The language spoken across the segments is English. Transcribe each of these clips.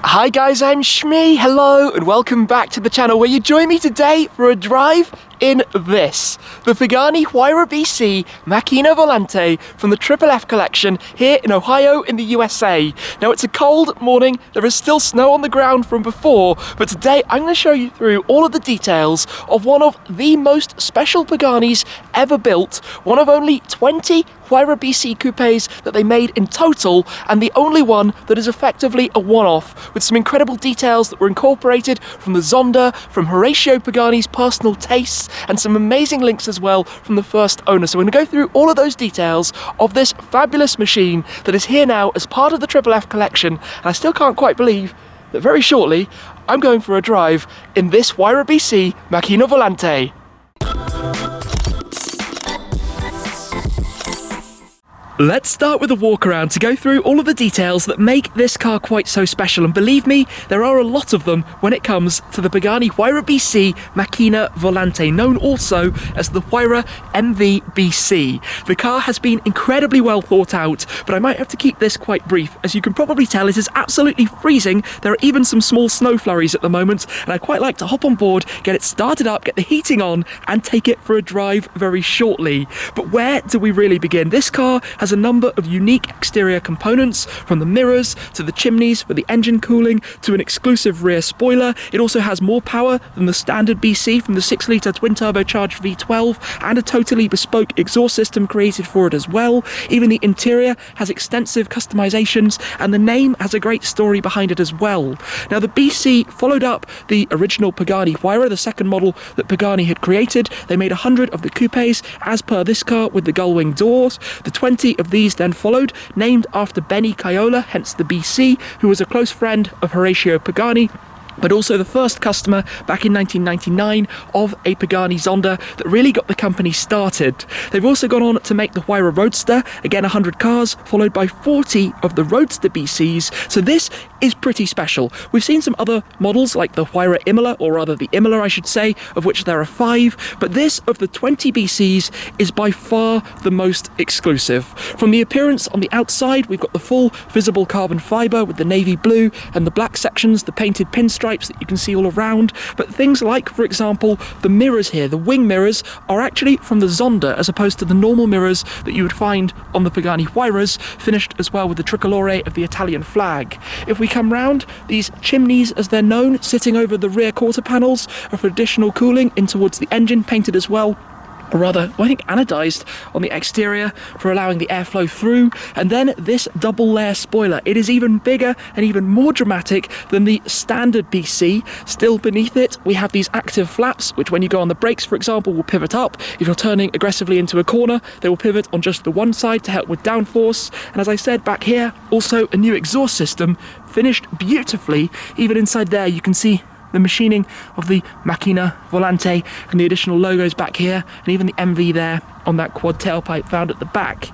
Hi guys, I'm Shmee, hello and welcome back to the channel where you join me today for a drive in this, the Pagani Huayra BC Macchina Volante from the Triple F collection here in Ohio in the USA. Now it's a cold morning, there is still snow on the ground from before, but today I'm going to show you through all of the details of one of the most special Paganis ever built, one of only 20 Huayra BC coupes that they made in total, and the only one that is effectively a one-off, with some incredible details that were incorporated from the Zonda, from Horacio Pagani's personal tastes, and some amazing links as well from the first owner. So we're going to go through all of those details of this fabulous machine that is here now as part of the Triple F collection, and I still can't quite believe that very shortly I'm going for a drive in this Huayra BC Macchina Volante. Let's start with a walk around to go through all of the details that make this car quite so special, and believe me, there are a lot of them when it comes to the Pagani Huayra BC Macchina Volante, known also as the Huayra MV-BC. The car has been incredibly well thought out, but I might have to keep this quite brief. As you can probably tell, it is absolutely freezing. There are even some small snow flurries at the moment, and I'd quite like to hop on board, get it started up, get the heating on, and take it for a drive very shortly. But where do we really begin? This car has a number of unique exterior components, from the mirrors to the chimneys for the engine cooling to an exclusive rear spoiler. It also has more power than the standard BC from the 6-litre twin-turbocharged V12, and a totally bespoke exhaust system created for it as well. Even the interior has extensive customizations, and the name has a great story behind it as well. Now, the BC followed up the original Pagani Huayra, the second model that Pagani had created. They made 100 of the coupes as per this car with the Gullwing doors. The 20 of these then followed, named after Benny Caiola, hence the BC, who was a close friend of Horacio Pagani, but also the first customer back in 1999 of a Pagani Zonda that really got the company started. They've also gone on to make the Huayra Roadster, again 100 cars, followed by 40 of the Roadster BCs, so this is pretty special. We've seen some other models like the Huayra Imola, or rather the Imola I should say, of which there are 5, but this of the 20 BCs is by far the most exclusive. From the appearance on the outside, we've got the full visible carbon fibre with the navy blue and the black sections, the painted pinstripes that you can see all around, but things like, for example, the mirrors here, the wing mirrors, are actually from the Zonda as opposed to the normal mirrors that you would find on the Pagani Huayras, finished as well with the tricolore of the Italian flag. If we come round, these chimneys, as they're known, sitting over the rear quarter panels, are for additional cooling in towards the engine, painted as well, or rather, I think anodized on the exterior for allowing the airflow through. And then this double layer spoiler, it is even bigger and even more dramatic than the standard BC. Still beneath it, we have these active flaps, which when you go on the brakes, for example, will pivot up. If you're turning aggressively into a corner, they will pivot on just the one side to help with downforce. And as I said, back here, also a new exhaust system, finished beautifully. Even inside there, you can see the machining of the Macchina Volante and the additional logos back here, and even the MV there on that quad tailpipe found at the back.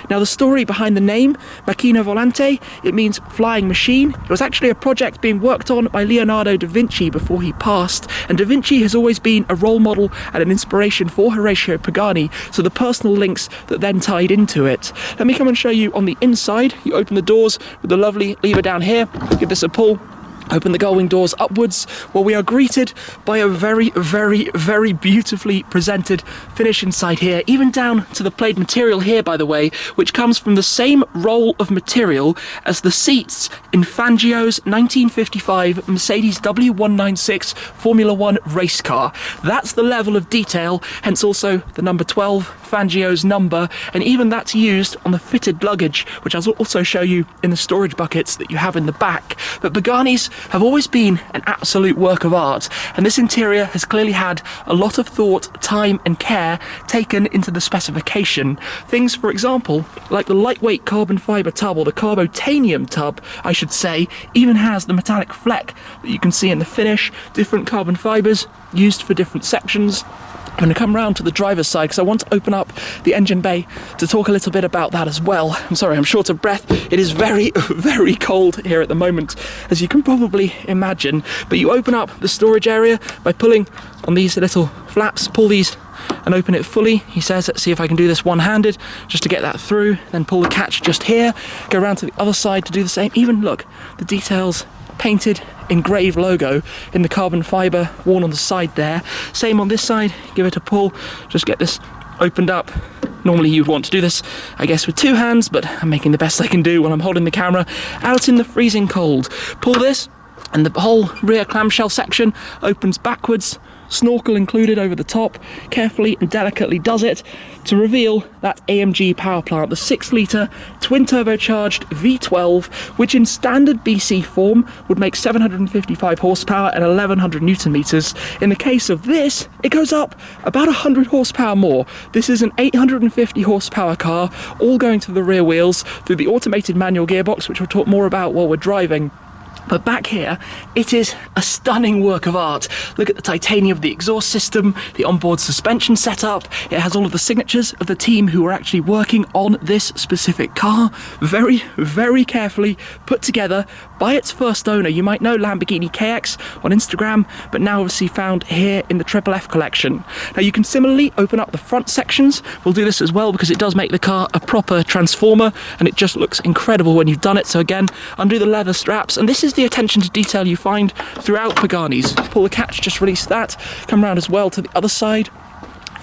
Now, the story behind the name, Macchina Volante, it means flying machine. It was actually a project being worked on by Leonardo da Vinci before he passed, and da Vinci has always been a role model and an inspiration for Horacio Pagani, so the personal links that then tied into it. Let me come and show you on the inside. You open the doors with the lovely lever down here, give this a pull, open the Gullwing doors upwards, where we are greeted by a very, very, very beautifully presented finish inside here, even down to the plaid material here, by the way, which comes from the same roll of material as the seats in Fangio's 1955 Mercedes W196 Formula 1 race car. That's the level of detail, hence also the number 12, Fangio's number, and even that's used on the fitted luggage, which I'll also show you in the storage buckets that you have in the back. But Pagani's have always been an absolute work of art, and this interior has clearly had a lot of thought, time and care taken into the specification. Things, for example, like the lightweight carbon fibre tub, or the carbotanium tub I should say, even has the metallic fleck that you can see in the finish, different carbon fibres used for different sections. I'm going to come round to the driver's side because I want to open up the engine bay to talk a little bit about that as well. I'm sorry, I'm short of breath. It is very, very cold here at the moment, as you can probably imagine. But you open up the storage area by pulling on these little flaps, pull these and open it fully. He says, let's see if I can do this one-handed, just to get that through. Then pull the catch just here, go around to the other side to do the same. Even look, the details painted engraved logo in the carbon fibre worn on the side there. Same on this side, give it a pull, just get this opened up. Normally you'd want to do this, I guess, with two hands, but I'm making the best I can do when I'm holding the camera out in the freezing cold. Pull this, and the whole rear clamshell section opens backwards, snorkel included over the top. Carefully and delicately does it to reveal that AMG power plant, the 6-litre twin turbocharged V12, which in standard BC form would make 755 horsepower and 1100 newton meters. In the case of this, it goes up about 100 horsepower more. This is an 850 horsepower car, all going to the rear wheels through the automated manual gearbox, which we'll talk more about while we're driving. But back here, it is a stunning work of art. Look at the titanium of the exhaust system, the onboard suspension setup. It has all of the signatures of the team who are actually working on this specific car. Very, very carefully put together by its first owner. You might know Lamborghini KX on Instagram, but now obviously found here in the Triple F collection. Now you can similarly open up the front sections. We'll do this as well because it does make the car a proper transformer, and it just looks incredible when you've done it. So again, undo the leather straps, and this is the attention to detail you find throughout Pagani's. Pull the catch, just release that, come around as well to the other side.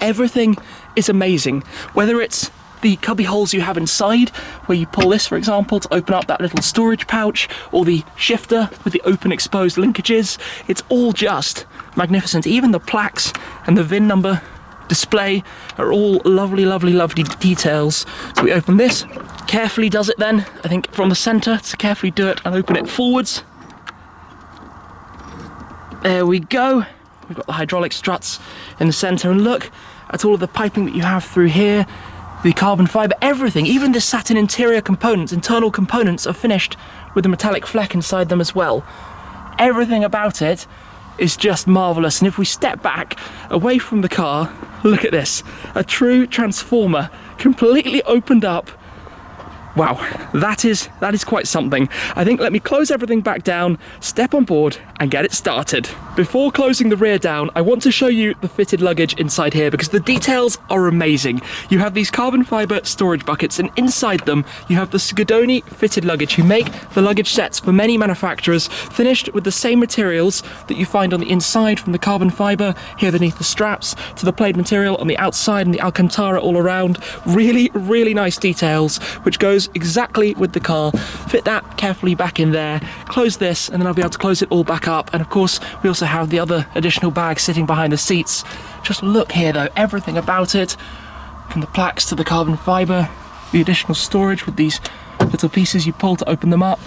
Everything is amazing, whether it's the cubby holes you have inside, where you pull this, for example, to open up that little storage pouch, or the shifter with the open exposed linkages. It's all just magnificent. Even the plaques and the VIN number display are all lovely, lovely, lovely details. So we open this, carefully does it then, I think from the center, to carefully do it and open it forwards. There we go. We've got the hydraulic struts in the center, and look at all of the piping that you have through here, the carbon fiber, everything, even the satin interior components, internal components are finished with the metallic fleck inside them as well. Everything about it is just marvelous. And if we step back away from the car, look at this, a true transformer, completely opened up. Wow, that is quite something. I think let me close everything back down, step on board and get it started. Before closing the rear down, I want to show you the fitted luggage inside here because the details are amazing. You have these carbon fiber storage buckets, and inside them you have the Scudeoni fitted luggage, who make the luggage sets for many manufacturers, finished with the same materials that you find on the inside, from the carbon fiber here beneath the straps to the plaid material on the outside and the Alcantara all around. Really, really nice details, which goes exactly with the car. Fit that carefully back in there, close this, and then I'll be able to close it all back up. And of course we also have the other additional bags sitting behind the seats. Just look here though, everything about it, from the plaques to the carbon fiber, the additional storage with these little pieces you pull to open them up,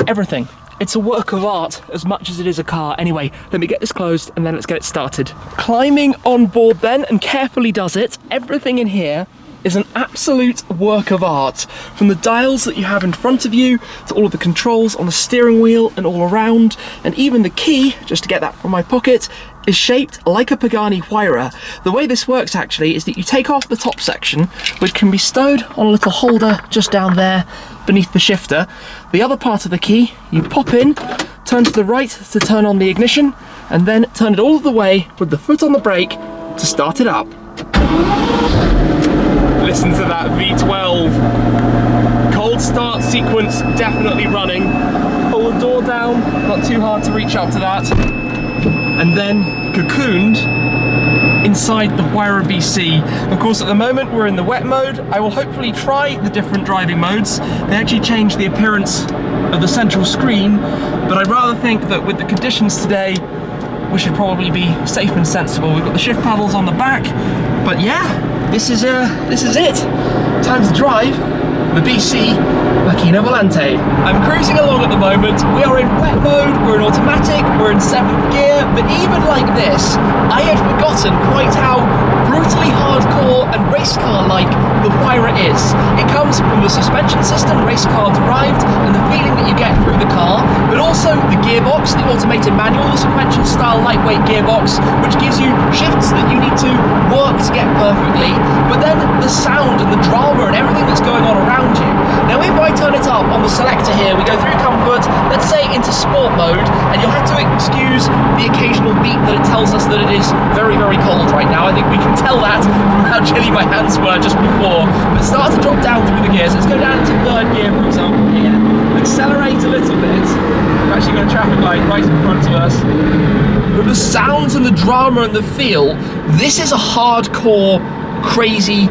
everything. It's a work of art as much as it is a car. Anyway, let me get this closed and then let's get it started. Climbing on board then, and carefully does it. Everything in here is an absolute work of art, from the dials that you have in front of you to all of the controls on the steering wheel and all around, and even the key, just to get that from my pocket, is shaped like a Pagani Huayra. The way this works actually is that you take off the top section, which can be stowed on a little holder just down there beneath the shifter. The other part of the key you pop in, turn to the right to turn on the ignition, and then turn it all the way with the foot on the brake to start it up. Listen to that V12. Cold start sequence definitely running. Pull the door down, not too hard to reach up to that. And then cocooned inside the Huayra BC. Of course, at the moment we're in the wet mode. I will hopefully try the different driving modes. They actually change the appearance of the central screen, but I'd rather think that with the conditions today, we should probably be safe and sensible. We've got the shift paddles on the back, but yeah, this is it. Time to drive the BC Macchina Volante. I'm cruising along at the moment. We are in wet mode, we're in automatic, we're in 7th gear, but even like this, I had forgotten quite how brutally hardcore and race car-like the Huayra is. It comes from the suspension system, race car derived, and the feeling that you get through the car, but also the gearbox, the automated manual, the sequential style lightweight gearbox, which gives you shifts that you need to work to get perfectly, but then the sound and the drama and everything that's going on around you. Now if I turn it up on the selector here, we go through comfort, let's say into sport mode, and you'll have to excuse the occasional beep that it tells us that it is very, very cold right now. I think we can tell that from how chilly my hands were just before. But start to drop down through the gears. Let's go down into 3rd gear, for example, here. accelerate a little bit. We've actually got a traffic light right in front of us. But the sounds and the drama and the feel, this is a hardcore, crazy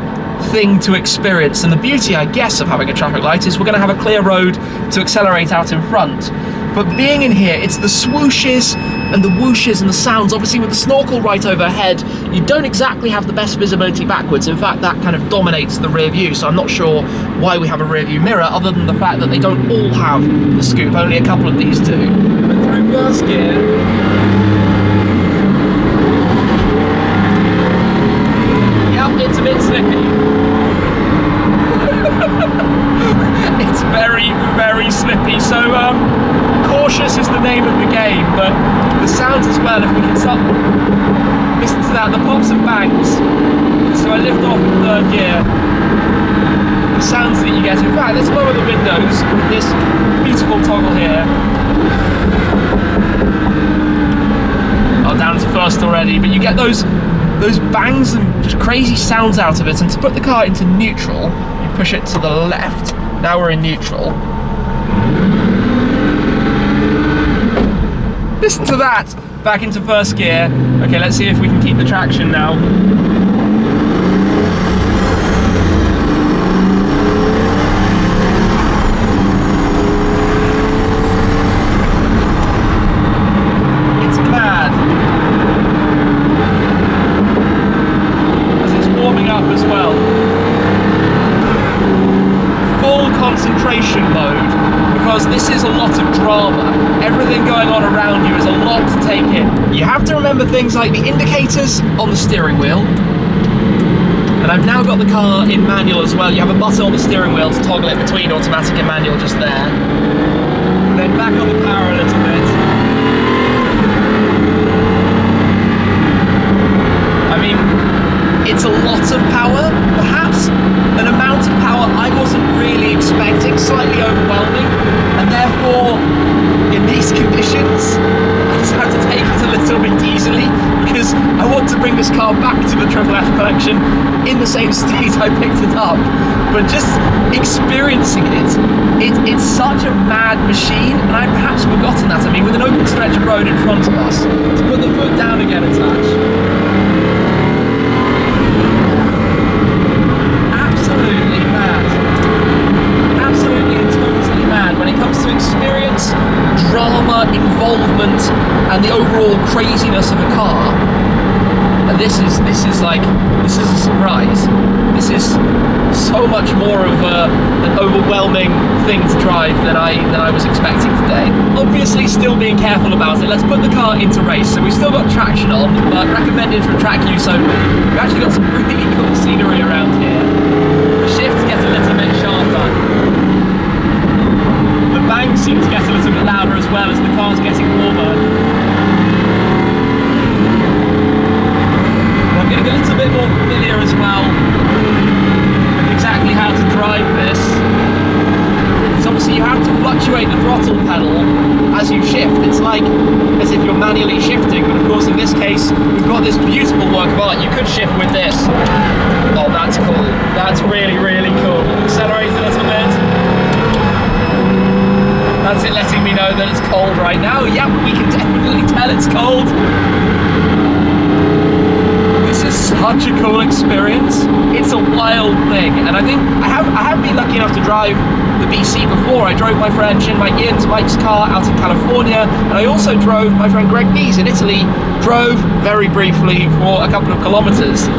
thing to experience. And the beauty, I guess, of having a traffic light is we're going to have a clear road to accelerate out in front. But being in here, it's the swooshes and the whooshes and the sounds. Obviously with the snorkel right overhead, you don't exactly have the best visibility backwards. In fact, that kind of dominates the rear view. So I'm not sure why we have a rear view mirror, other than the fact that they don't all have the scoop. Only a couple of these do. But through first gear, yep, it's a bit slippy. It's very, very slippy. So cautious is the name of the game, but the sounds as well, if we can start listen to that, the pops and bangs. So I lift off in third gear, the sounds that you get. In fact, let's lower the windows with this beautiful toggle here. Oh, down to first already, but you get those bangs and just crazy sounds out of it. And to put the car into neutral, you push it to the left. Now we're in neutral. Listen to that! Back into first gear. Okay, let's see if we can keep the traction now. It's mad. As it's warming up as well. Full concentration mode, because this is a lot of drama. Everything going on around you is a lot to take in. You have to remember things like the indicators on the steering wheel. And I've now got the car in manual as well. You have a button on the steering wheel to toggle it between automatic and manual just there. And then back on the power a little bit. I mean, it's a lot of power, perhaps an amount of power I wasn't really expecting, slightly overwhelming, and therefore in these conditions I just have to take it a little bit easily, because I want to bring this car back to the Triple F collection in the same state I picked it up. But just experiencing it's such a mad machine, and I'd perhaps forgotten that. I mean, with an open stretch of road in front of us, to put the foot down again a touch. Absolutely mad. Absolutely and totally mad when it comes to experience, drama, involvement, and the overall craziness of a car. And this is a surprise. This is so much more of an overwhelming thing to drive than I was expecting today. Obviously still being careful about it. Let's put the car into race. So we've still got traction on, but recommended for track use only. We've actually got some really cool scenery around here. The shifts get a little bit sharper. The bangs seem to get a little bit louder as well as the car's getting warmer. I'm getting a little bit more familiar as well with exactly how to drive this. Because obviously you have to fluctuate the throttle pedal as you shift. It's like as if you're manually shifting, but of course in this case we've got this beautiful work of art. You could shift with this. Oh, that's cool. That's really, really cool. Accelerate a little bit. That's it letting me know that it's cold right now. Yep, we can definitely tell it's cold. This is such a cool experience. It's a wild thing, and I think I have been lucky enough to drive the BC before. I drove my friend Mike's car out in California, and I also drove my friend Greg B's in Italy. Drove very briefly for a couple of kilometers.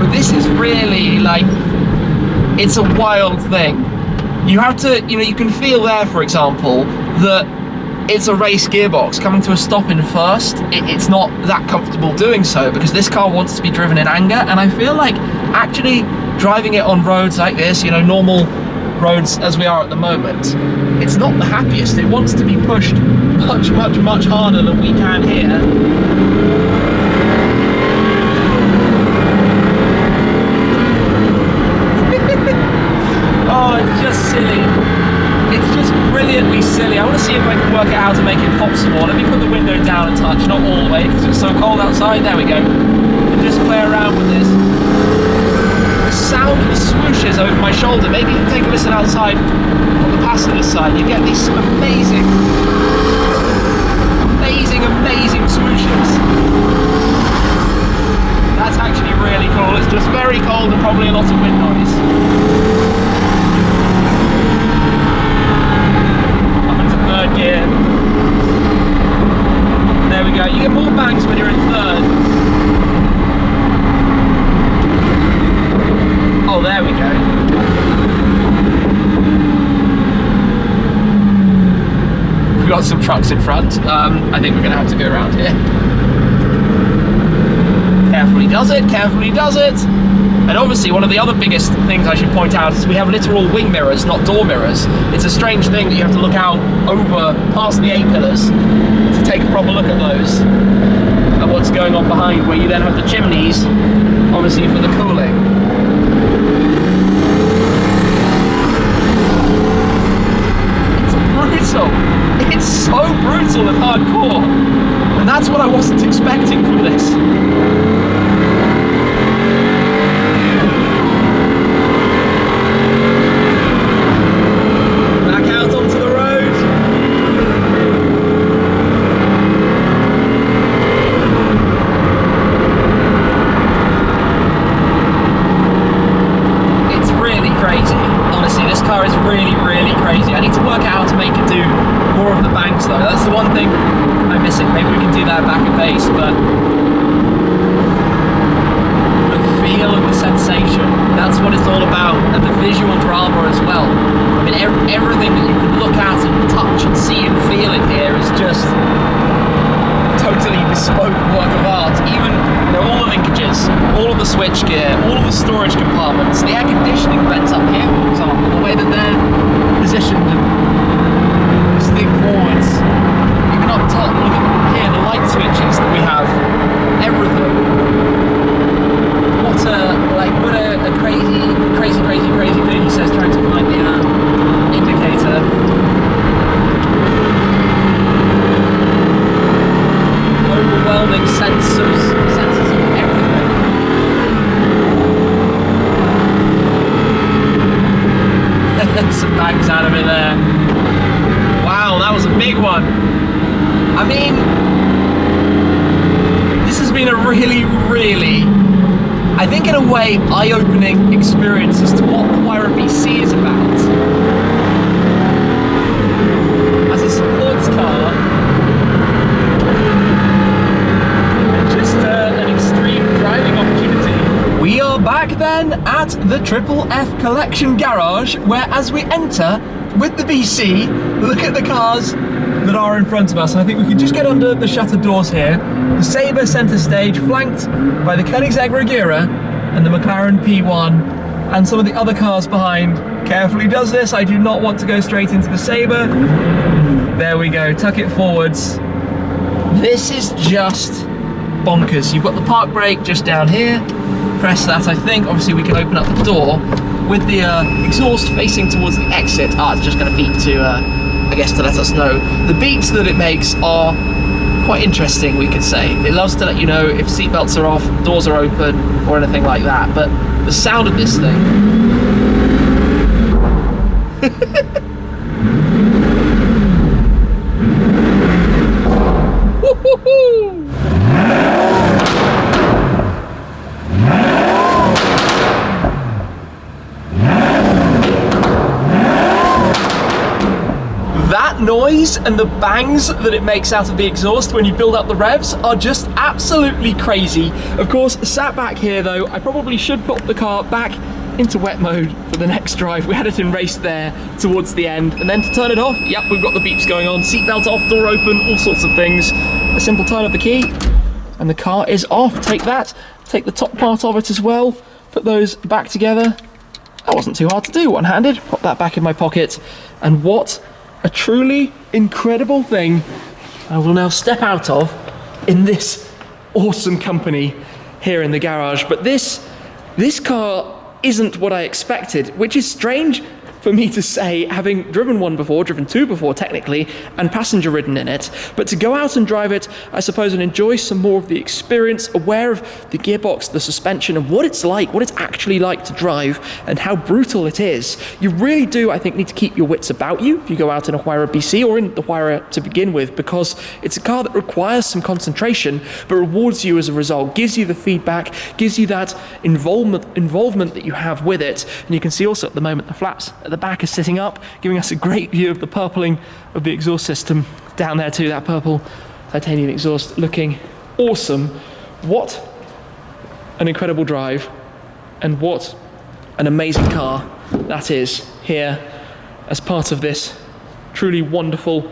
But this is really like, it's a wild thing. You have to, you can feel there, for example, that it's a race gearbox coming to a stop in first. It's not that comfortable doing so, because this car wants to be driven in anger, and I feel like actually driving it on roads like this, normal roads as we are at the moment, it's not the happiest. It wants to be pushed much, much, much harder than we can here. Oh, it's just silly. It's just brilliantly silly. I want to see if I can work out how to make it pop some more. Let me put the window down a touch, not all the way, because it's so cold outside. There we go. And just play around with this. The sound of the swooshes over my shoulder. Maybe you can take a listen outside on the passenger side. You get these amazing, amazing swooshes. That's actually really cool. It's just very cold and probably a lot of wind noise. Up into third gear. There we go. You get more bangs when you're in third. Oh, there we go. We've got some trucks in front. I think we're going to have to go around here. Carefully does it, carefully does it. And obviously one of the other biggest things I should point out is we have literal wing mirrors, not door mirrors. It's a strange thing that you have to look out over past the A-pillars to take a proper look at those and what's going on behind, where you then have the chimneys, obviously for the cooling. It's brutal. It's so brutal and hardcore. And that's what I wasn't expecting from this. Back out onto the road. It's really crazy. Honestly, this car is really, really crazy. I need to work out how to make it do more of the banks though. That's the one thing I'm missing. Maybe we can do that back at base, but the feel and the sensation, that's what it's all about, and the visual drama as well. I mean, everything that you can look at and touch and see and feel in here is just totally bespoke work of art. Even, you know, all the linkages, all of the switch gear, all of the storage compartments, the air conditioning vents up here, for example, the way that they're positioned and stick forwards. Even up top, look at here, the light switches that we have, everything. What a crazy thing, he says, trying to find the indicator. Overwhelming senses of everything. Some bags out of it there. Wow, that was a big one. I mean, this has been a really, I think in a way, eye-opening experience as to what the Huayra BC is about. As a sports car, and just an extreme driving opportunity. We are back then at the Triple F Collection Garage, where as we enter with the BC, look at the cars that are in front of us. And I think we can just get under the shutter doors here. The Sabre centre stage, flanked by the Koenigsegg Regera and the McLaren P1, and some of the other cars behind. Carefully does this. I do not want to go straight into the Sabre. There we go, tuck it forwards. This is just bonkers. You've got the park brake just down here. Press that, I think. Obviously we can open up the door with the exhaust facing towards the exit. It's just going to beep to, I guess, to let us know. The beeps that it makes are quite interesting, we could say. It loves to let you know if seatbelts are off, doors are open, or anything like that. But the sound of this thing... Woo-hoo-hoo! That noise and the bangs that it makes out of the exhaust when you build up the revs are just absolutely crazy. Of course, sat back here though, I probably should put the car back into wet mode for the next drive. We had it in race there towards the end, and then to turn it off, yep, we've got the beeps going on, seatbelt off, door open, all sorts of things. A simple turn of the key and the car is off. Take that, take the top part of it as well, put those back together. That wasn't too hard to do, one-handed. Pop that back in my pocket, and what a truly incredible thing I will now step out of in this awesome company here in the garage. But this car isn't what I expected, which is strange for me to say, having driven one before, driven two before technically, and passenger ridden in it, but to go out and drive it, I suppose, and enjoy some more of the experience, aware of the gearbox, the suspension, and what it's like, what it's actually like to drive, and how brutal it is. You really do, I think, need to keep your wits about you if you go out in a Huayra BC or in the Huayra to begin with, because it's a car that requires some concentration, but rewards you as a result, gives you the feedback, gives you that involvement that you have with it. And you can see also at the moment the flaps at the back are sitting up, giving us a great view of the purpling of the exhaust system down there too, that purple titanium exhaust looking awesome. What an incredible drive, and what an amazing car that is here as part of this truly wonderful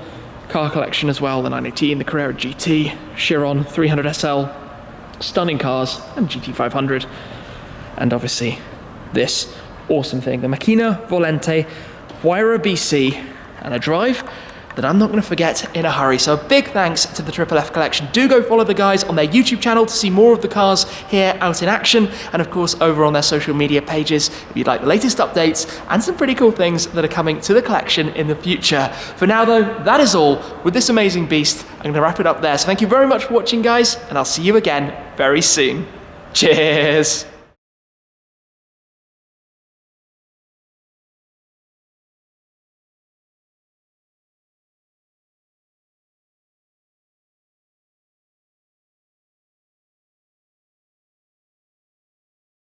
car collection as well. The 918, the Carrera GT, Chiron 300 SL, stunning cars, and GT500, and obviously this awesome thing, the Macchina Volante Huayra BC, and a drive that I'm not going to forget in a hurry. So a big thanks to the Triple F Collection. Do go follow the guys on their YouTube channel to see more of the cars here out in action, and of course over on their social media pages if you'd like the latest updates and some pretty cool things that are coming to the collection in the future. For now though, that is all with this amazing beast. I'm going to wrap it up there. So thank you very much for watching, guys, and I'll see you again very soon. Cheers!